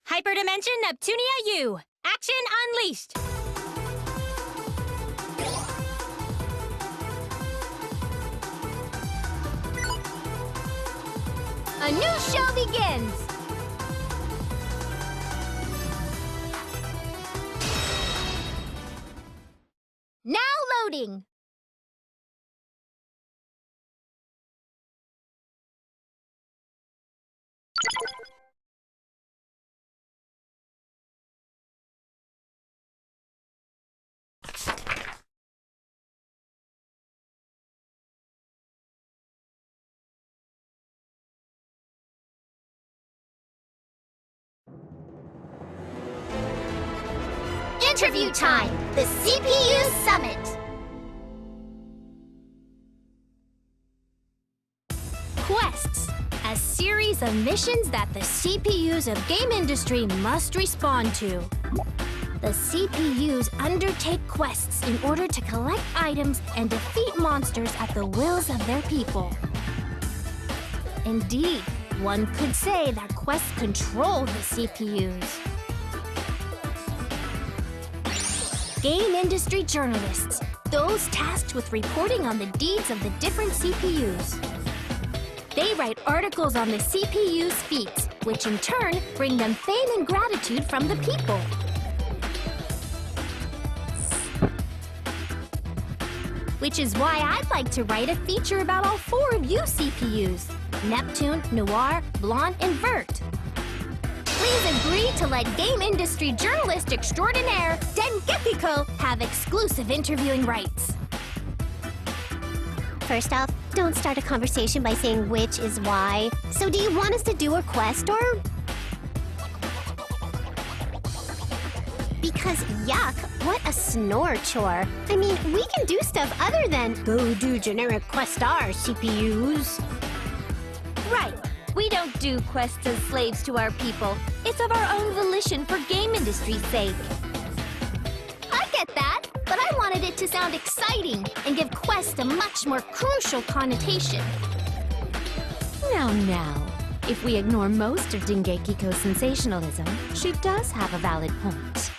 Hyperdimension Neptunia U! Action unleashed! A new show begins! Now loading! Interview time! The CPU Summit! Quests, a series of missions that the CPUs of game industry must respond to. The CPUs undertake quests in order to collect items and defeat monsters at the wills of their people. Indeed, one could say that quests control the CPUs. Game industry journalists, those tasked with reporting on the deeds of the different CPUs. They write articles on the CPU's feats, which in turn bring them fame and gratitude from the people. Which is why I'd like to write a feature about all four of you CPUs, Neptune, Noir, Blanc, and Vert. Please agree to let game industry journalist extraordinaire Dengekiko have exclusive interviewing rights. First off, don't start a conversation by saying which is why. So do you want us to do a quest or... Because yuck, what a snore chore. I mean, we can do stuff other than go do generic quest R, CPUs. Right. We don't do quests as slaves to our people. It's of our own volition for game industry's sake. I get that, but I wanted it to sound exciting and give quest a much more crucial connotation. Now, if we ignore most of Dengekiko's sensationalism, she does have a valid point.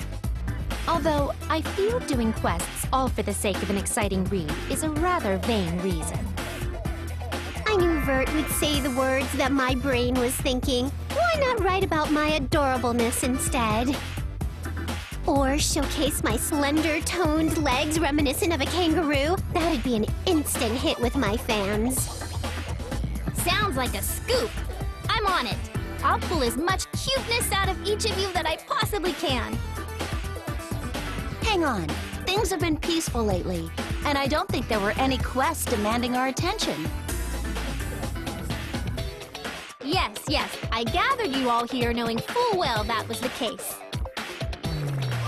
Although, I feel doing quests all for the sake of an exciting read is a rather vain reason. I knew Vert would say the words that my brain was thinking. Why not write about my adorableness instead? Or showcase my slender, toned legs reminiscent of a kangaroo? That'd be an instant hit with my fans. Sounds like a scoop. I'm on it. I'll pull as much cuteness out of each of you that I possibly can. Hang on. Things have been peaceful lately, and I don't think there were any quests demanding our attention. Yes, I gathered you all here knowing full well that was the case.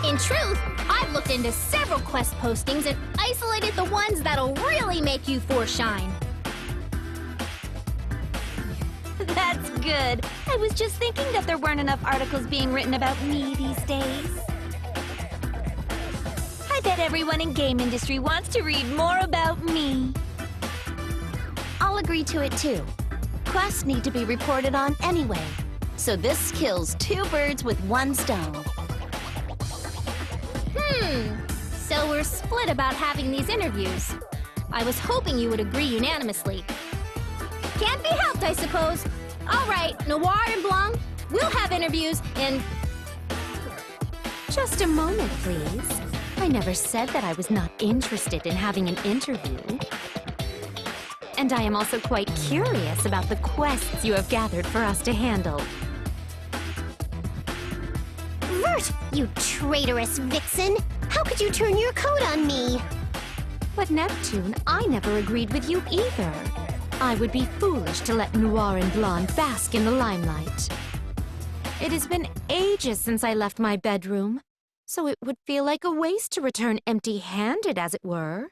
In truth, I've looked into several quest postings and isolated the ones that'll really make you four shine. That's good. I was just thinking that there weren't enough articles being written about me these days. I bet everyone in game industry wants to read more about me. I'll agree to it too. Quests need to be reported on anyway, so this kills two birds with one stone. So we're split about having these interviews. I was hoping you would agree unanimously. Can't be helped, I suppose. All right, Noir and Blanc, we'll have interviews and... Just a moment, please. I never said that I was not interested in having an interview. And I am also quite curious about the quests you have gathered for us to handle. Vert, you traitorous vixen! How could you turn your coat on me? But Neptune, I never agreed with you either. I would be foolish to let Noir and Blonde bask in the limelight. It has been ages since I left my bedroom, so it would feel like a waste to return empty-handed, as it were.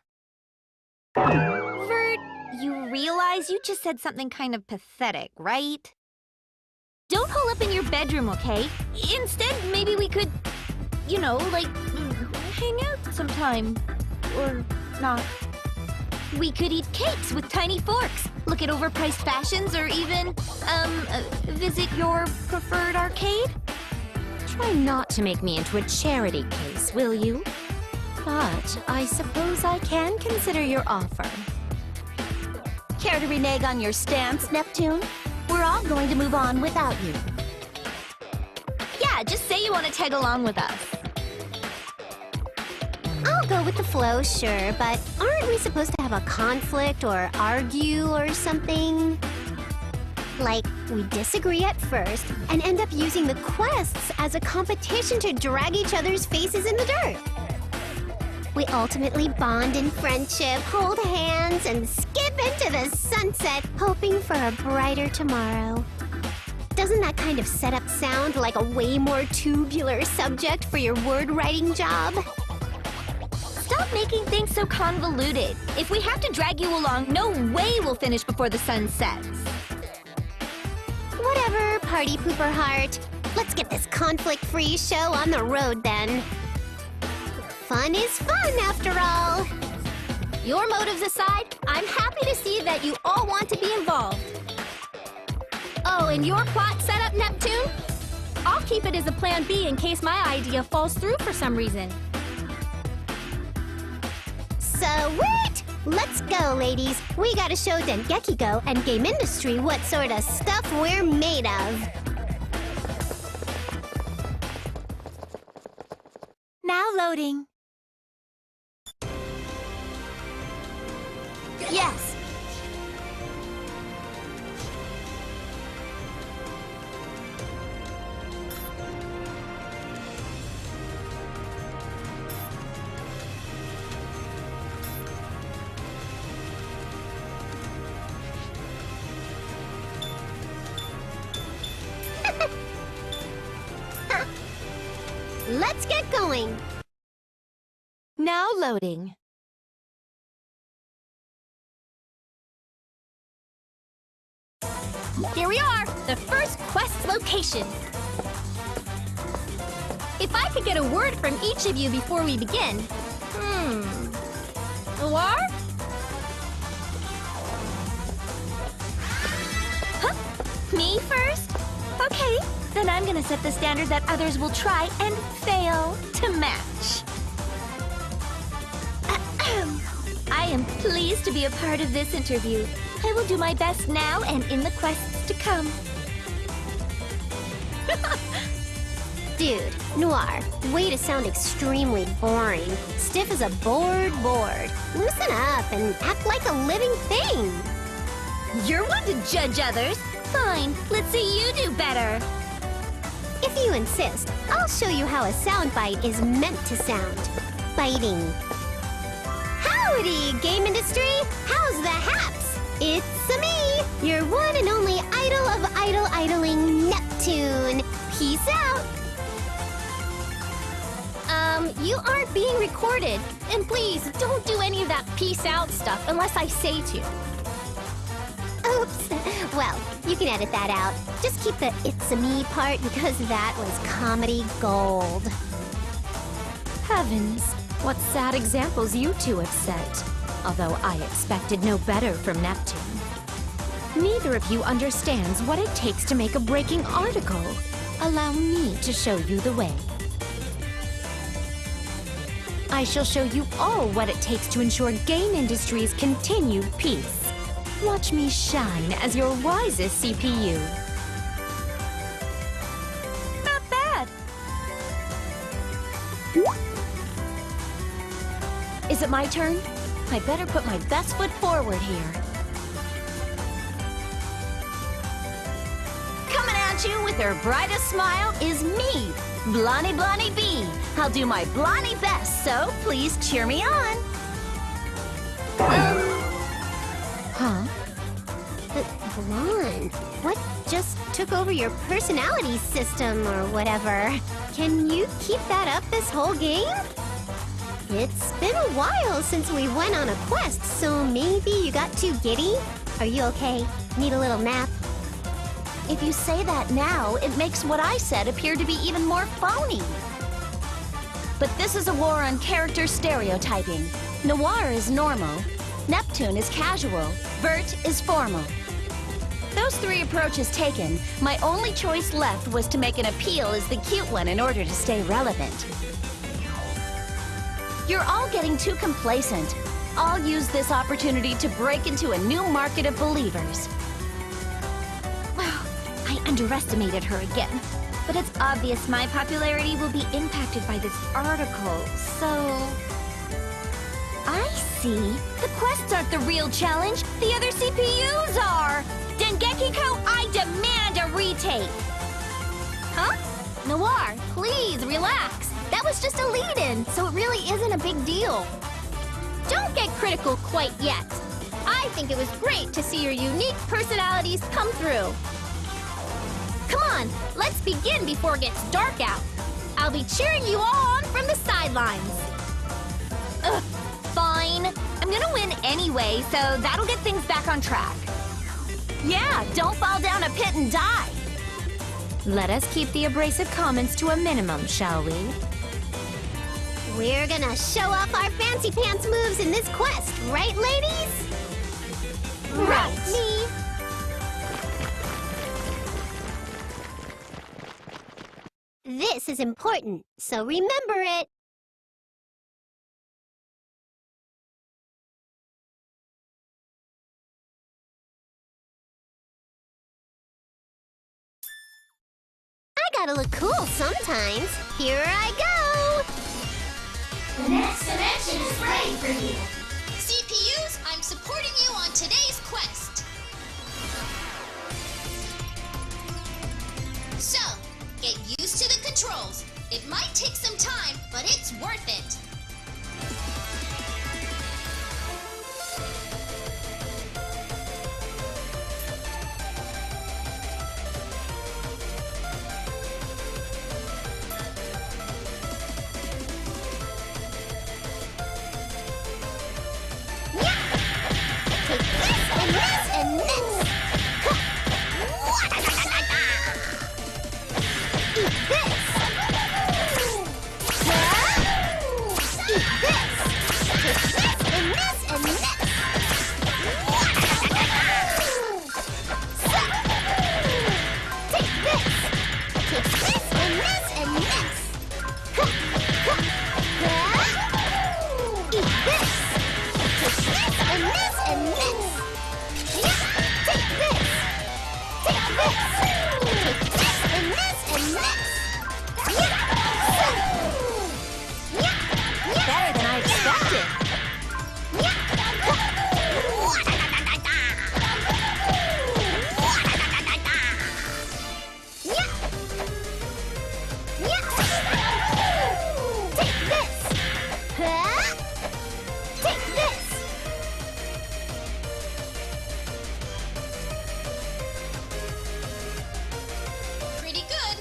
Vert, you realize you just said something kind of pathetic, right? Don't hole up in your bedroom, okay? Instead, maybe we could, you know, like, hang out sometime. Or not. We could eat cakes with tiny forks, look at overpriced fashions, or even, visit your preferred arcade? Try not to make me into a charity case, will you? But I suppose I can consider your offer. Care to renege on your stance, Neptune? We're all going to move on without you. Yeah, just say you want to tag along with us. I'll go with the flow, sure, but aren't we supposed to have a conflict or argue or something? Like, we disagree at first and end up using the quests as a competition to drag each other's faces in the dirt. We ultimately bond in friendship, hold hands, and skip into the sunset, hoping for a brighter tomorrow. Doesn't that kind of setup sound like a way more tubular subject for your word-writing job? Stop making things so convoluted. If we have to drag you along, no way we'll finish before the sun sets. Whatever, Party Pooper Heart. Let's get this conflict-free show on the road, then. Fun is fun, after all. Your motives aside, I'm happy to see that you all want to be involved. Oh, and your plot setup, Neptune? I'll keep it as a plan B in case my idea falls through for some reason. Sweet! Let's go, ladies. We gotta show Dengeki Go and game industry what sort of stuff we're made of. Now loading. Yes! Let's get going. Now loading. Here we are, the first quest location. If I could get a word from each of you before we begin. Noir? Me first? Okay, then I'm gonna set the standard that others will try and fail to match. I am pleased to be a part of this interview. I will do my best now and in the quests to come. Dude, Noir, way to sound extremely boring. Stiff as a board. Loosen up and act like a living thing. You're one to judge others. Fine, let's see you do better. If you insist, I'll show you how a soundbite is meant to sound. Biting. Howdy, game industry! How's the haps? It's me, your one and only idol of idling, Neptune. Peace out. You aren't being recorded. And please, don't do any of that peace out stuff unless I say to. Oops. Well, you can edit that out. Just keep the it's-a-me part because that was comedy gold. Heavens, what sad examples you two have set. Although I expected no better from Neptune. Neither of you understands what it takes to make a breaking article. Allow me to show you the way. I shall show you all what it takes to ensure game industry's continued peace. Watch me shine as your wisest CPU. Not bad. Is it my turn? I better put my best foot forward here. Coming at you with her brightest smile is me, Blondie B. I'll do my Blondie best, so please cheer me on. Huh? Blonde, what just took over your personality system or whatever? Can you keep that up this whole game? It's been a while since we went on a quest, so maybe you got too giddy? Are you okay? Need a little nap? If you say that now, it makes what I said appear to be even more phony. But this is a war on character stereotyping. Noir is normal, Neptune is casual, Vert is formal. Those three approaches taken, My only choice left was to make an appeal as the cute one in order to stay relevant. You're all getting too complacent. I'll use this opportunity to break into a new market of believers. I underestimated her again. But it's obvious my popularity will be impacted by this article, so... I see. The quests aren't the real challenge. The other CPUs are! Dengeki-ko, I demand a retake! Huh? Noir, please relax. That was just a lead-in, so it really isn't a big deal. Don't get critical quite yet. I think it was great to see your unique personalities come through. Come on, let's begin before it gets dark out. I'll be cheering you all on from the sidelines. Ugh, fine. I'm gonna win anyway, so that'll get things back on track. Yeah, don't fall down a pit and die. Let us keep the abrasive comments to a minimum, shall we? We're gonna show off our fancy pants moves in this quest, right, ladies? Right. Me. This is important, so remember it. I gotta look cool sometimes. Here I go! The next dimension is ready for you. CPUs, I'm supporting you on today's quest. So, get used to the controls. It might take some time, but it's worth it. Take this and this and this! Eat this! Eat this! Take this and this and this! Take this! Take this and this and this! Eat this! Take this and this and this! Take this! Take this! Take this and this and this! Better than I expected. Take this! Take this! Pretty good.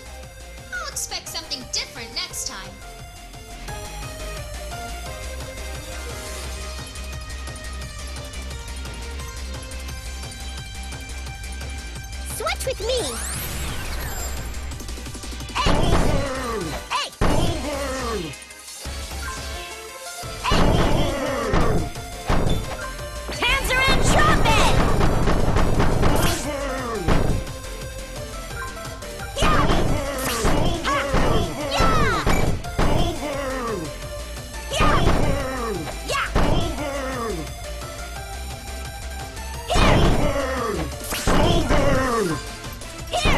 I'll expect something different next time. Switch with me! Hands are in, drop it! Here!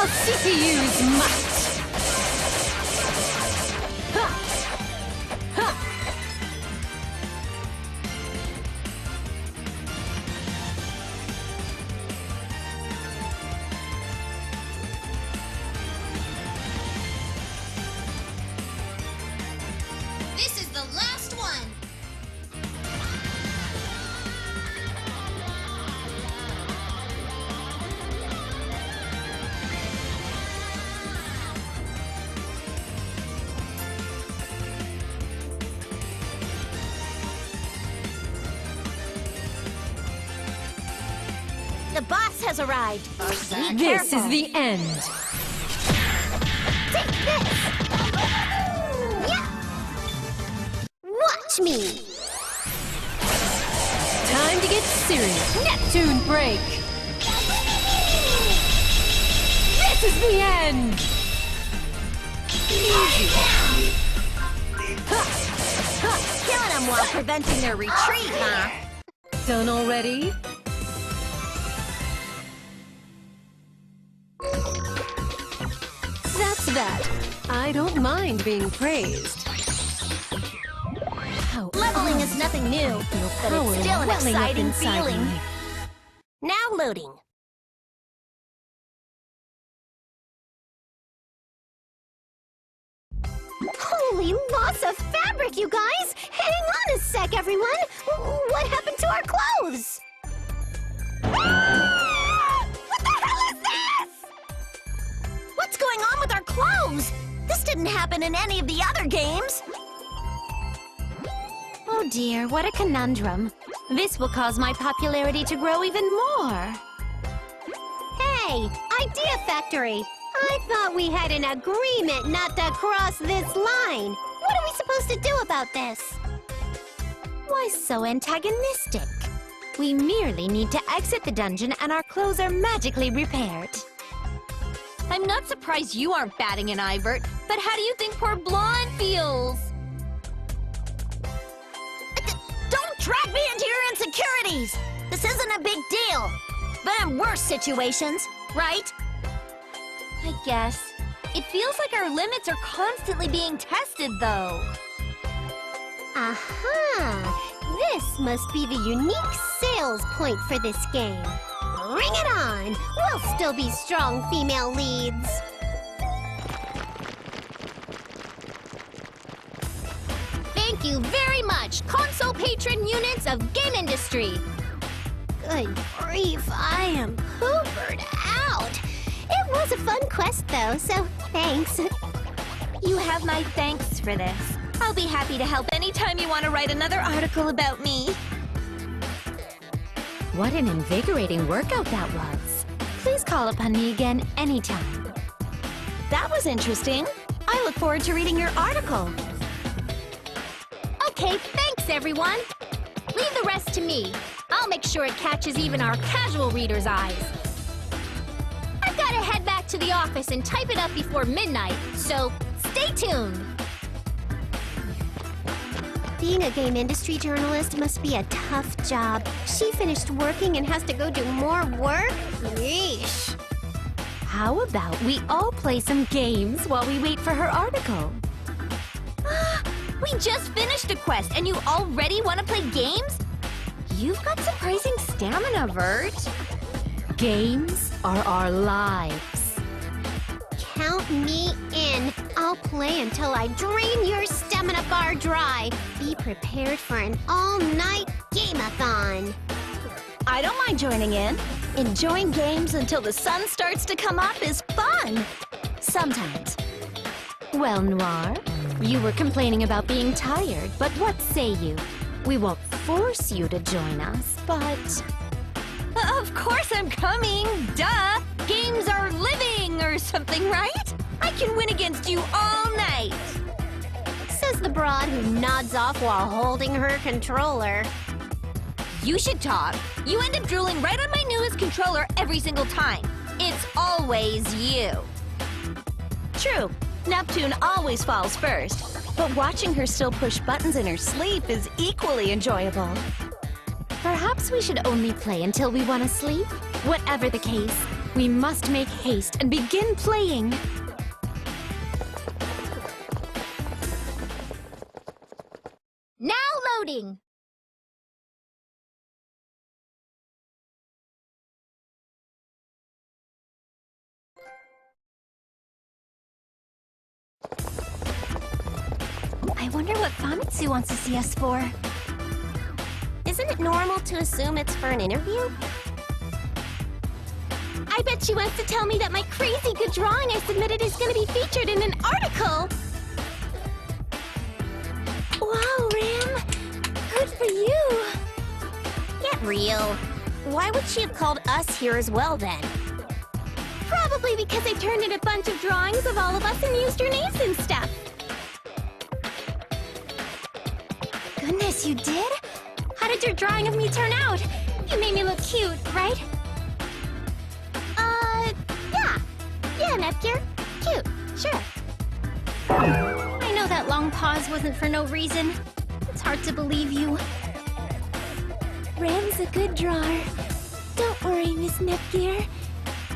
A CPU's might! Ha! Ha! This is the last one. The boss has arrived. Be This careful. is the end. Take this! Yeah! Watch me! Time to get serious. Neptune break. This is the end. Easy. Killing them while preventing their retreat, huh? Done already? That's that. I don't mind being praised. How Leveling is nothing new, but power it's still an welling up exciting inside feeling. me. Now loading. Holy loss of fabric, you guys! Hang on a sec, everyone! What happened to our clothes? What the hell is this? What's going on with our clothes? This didn't happen in any of the other games. Oh dear, what a conundrum. This will cause my popularity to grow even more. Hey, Idea Factory! I thought we had an agreement not to cross this line. What are we supposed to do about this? Why so antagonistic? We merely need to exit the dungeon and our clothes are magically repaired. I'm not surprised you aren't batting an eye, Vert, but how do you think poor Blonde feels? Don't drag me into your insecurities. This isn't a big deal. Been in worse situations, right? I guess. It feels like our limits are constantly being tested, though. Aha! This must be the unique sales point for this game. Bring it on! We'll still be strong female leads. Thank you very much, console patron units of Game Industry. Good grief, I am poopered out. It was a fun quest, though, so thanks. You have my thanks for this. I'll be happy to help anytime you want to write another article about me. What an invigorating workout that was. Please call upon me again anytime. That was interesting. I look forward to reading your article. Okay, thanks everyone. Leave the rest to me. I'll make sure it catches even our casual readers' eyes. I've got to head back to the office and type it up before midnight, so stay tuned. Being a game industry journalist must be a tough job. She finished working and has to go do more work? Yeesh. How about we all play some games while we wait for her article? We just finished a quest and you already want to play games? You've got surprising stamina, Vert. Games are our lives. Count me in. I'll play until I drain your stamina bar dry. Be prepared for an all-night game-a-thon. I don't mind joining in. Enjoying games until the sun starts to come up is fun. Sometimes. Well, Noir, you were complaining about being tired, but what say you? We won't force you to join us, but... Of course I'm coming, duh! Games are living or something, right? I can win against you all night! Says the broad who nods off while holding her controller. You should talk. You end up drooling right on my newest controller every single time. It's always you. True. Neptune always falls first, but watching her still push buttons in her sleep is equally enjoyable. Perhaps we should only play until we want to sleep? Whatever the case, We must make haste and begin playing. Now loading! I wonder what Famitsu wants to see us for. Isn't it normal to assume it's for an interview? I bet she wants to tell me that my crazy good drawing I submitted is going to be featured in an article! Wow, Ram! Good for you! Get real. Why would she have called us here as well then? Probably because I turned in a bunch of drawings of all of us and used your names and stuff. Goodness, you did? How did your drawing of me turn out? You made me look cute, right? Yeah. Yeah, Nepgear. Cute, sure. I know that long pause wasn't for no reason. It's hard to believe you. Ram's a good drawer. Don't worry, Miss Nepgear.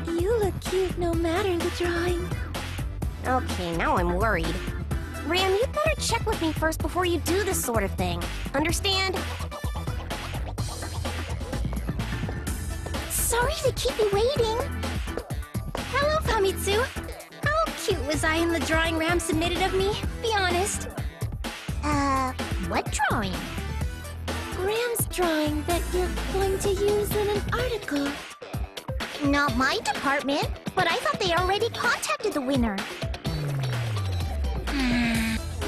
You look cute no matter the drawing. Okay, now I'm worried. Ram, you better check with me first before you do this sort of thing. Understand? Sorry to keep you waiting. Hello, Famitsu. How cute was I in the drawing Ram submitted of me? Be honest. What drawing? Ram's drawing that you're going to use in an article. Not my department, but I thought they already contacted the winner.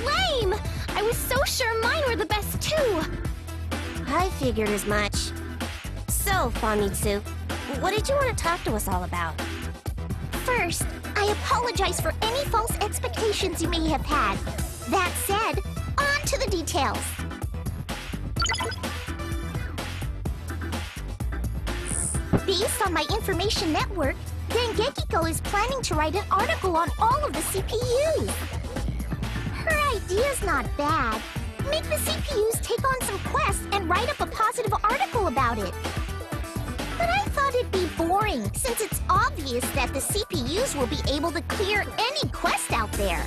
Lame! I was so sure mine were the best too. I figured as much. So, Famitsu, what did you want to talk to us all about? First, I apologize for any false expectations you may have had. That said, on to the details. Based on my information network, Dengekiko is planning to write an article on all of the CPUs. Her idea's not bad. Make the CPUs take on some quests and write up a positive article about it. But I thought it'd be boring, since it's obvious that the CPUs will be able to clear any quest out there.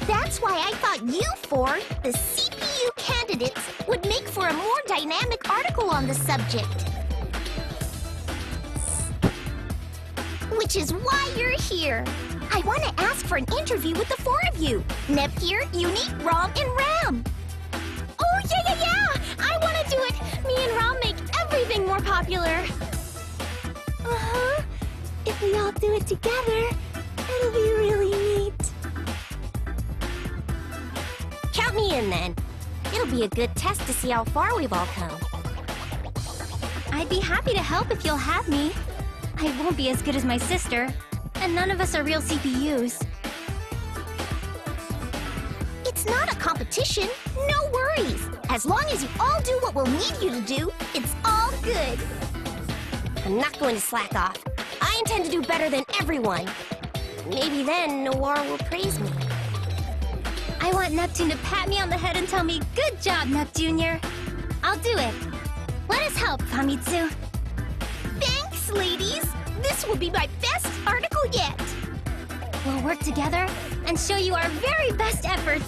That's why I thought you four, the CPU candidates, would make for a more dynamic article on the subject. Which is why you're here. I want to ask for an interview with the four of you. Nepgear, Uni, Rom, and Ram. Oh, yeah! I want to do it! Me and Ram make everything more popular. Uh-huh. If we all do it together, it'll be really neat. Count me in then. It'll be a good test to see how far we've all come. I'd be happy to help if you'll have me. I won't be as good as my sister, and none of us are real CPUs. It's not a competition. No worries. As long as you all do what we'll need you to do, it's all good. I'm not going to slack off. I intend to do better than everyone. Maybe then Noir will praise me. I want Neptune to pat me on the head and tell me, "Good job, Neptunior." I'll do it. Let us help, Famitsu. Thanks, ladies. This will be my best article yet. We'll work together and show you our very best efforts.